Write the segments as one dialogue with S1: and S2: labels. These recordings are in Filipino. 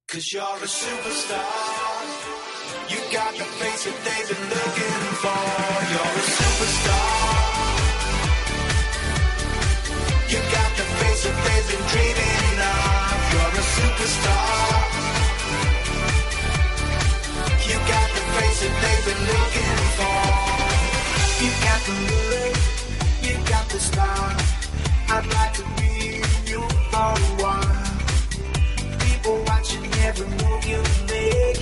S1: 'Cause you're a superstar. You got the face that they've been looking for. You're a superstar. You got the face that they've been dreaming of. You're a superstar. You got the face that they've been looking for. You got the look, you got the style. I'd like to be you for a while. People watching every move you make.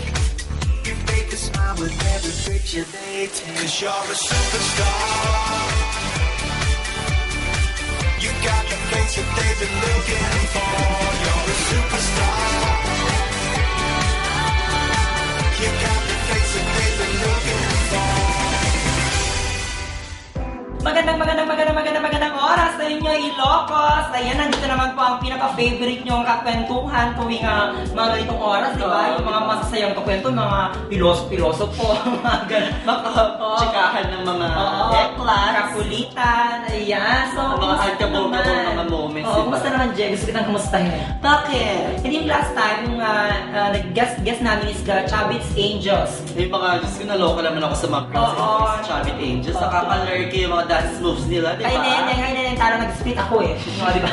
S1: You make a smile with every picture they take. 'Cause you're a superstar. You got the face that they've been looking for. You're a superstar. You got the face that they've been looking for.
S2: Magandang oras sa inyo, Ilocos! Ayan, nandito naman po ang pinaka-favorite nyong kakwentuhan tuwing mga ganitong oras, di ba? Yung mga masasayang kakwento, mga piloso-po, mga ganun.
S3: Tsikahan ng mga eklas.
S2: Kakulitan, ayan. So,
S3: mga alkabong-kabong mga moments.
S2: Oo, kumusta naman, Jay? Gusto kitang kumustahin.
S3: Bakit?
S2: Hindi yung last time, yung nag-guest namin is the Chavits Angels.
S3: Yung mga, Diyos ko, naloka naman ako sa mga girls and Chavit Angels. Nakaka-lurky yung mga dance moves nila, di ba?
S2: Ay, nene, talo nag-split ako eh. No, di ba?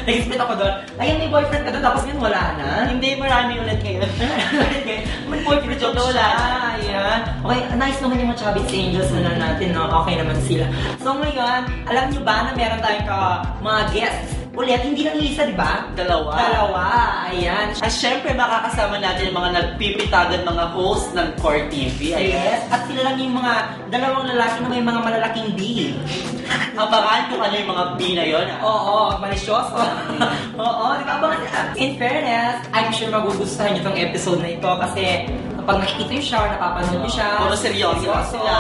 S2: Nag-split ako doon. Ayun, may boyfriend ka doon, tapos yun wala na.
S3: Hindi, marami ulit ngayon.
S2: May boyfriend joke
S3: wala na.
S2: Ayan. Okay, nice naman yung mga Chavits Angels na natin, no? Okay naman sila. So ngayon, alam nyo ba na meron tayong mga guests? Ulit, hindi lang isa, di ba?
S3: Dalawa.
S2: Ayan.
S3: At syempre, makakasama natin yung mga nagpipitagan mga host ng Core TV. Ayan.
S2: Yes, at sila lang yung mga dalawang lalaki na may mga malalaking B.
S3: Abangan kung ano yung mga B na yun.
S2: Oo, malisyoso. Oo, di ba? In fairness, I'm sure magugustuhan nyo itong episode na ito kasi kapag nakikita nyo siya or napapanood nyo siya,
S3: puro seryoso sila.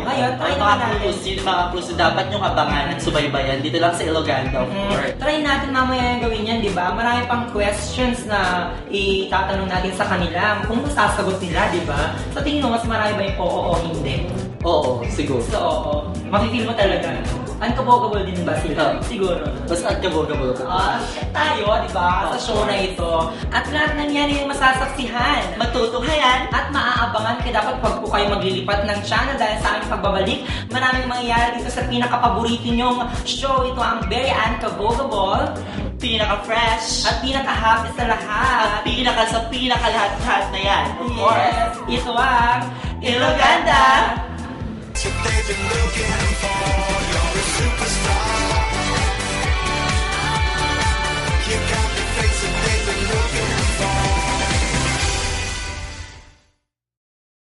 S2: Ngayon, try naman natin.
S3: Mga clues dapat yung abangan at subaybayan dito lang sa Iloganda, of course.
S2: Try natin mamaya yung gawin yan, di ba? Marami pang questions na itatanong natin sa kanila kung masasagot nila, di ba? Sa tingin mo, mas marami ba yung oo o hindi?
S3: Oo, siguro.
S2: So, oo. Makikil mo talaga. Unkabogable din ba sila? Siguro.
S3: Mas unkabogable ka.
S2: Tayo, di ba? Sa show na ito. At lahat ng yan yung masasaksihan.
S3: Matutunghayan.
S2: At maaabangan kaya dapat pag po kayo maglilipat ng channel dahil sa aming pagbabalik. Maraming mangyayari dito sa pinaka-paborito nyong show. Ito ang very unkabogable,
S3: pinaka-fresh,
S2: at pinaka-happy sa lahat.
S3: at pinaka-lahat-lahat na yan. Of course.
S2: Ito ang
S3: Iloganda!
S1: So they've been looking for.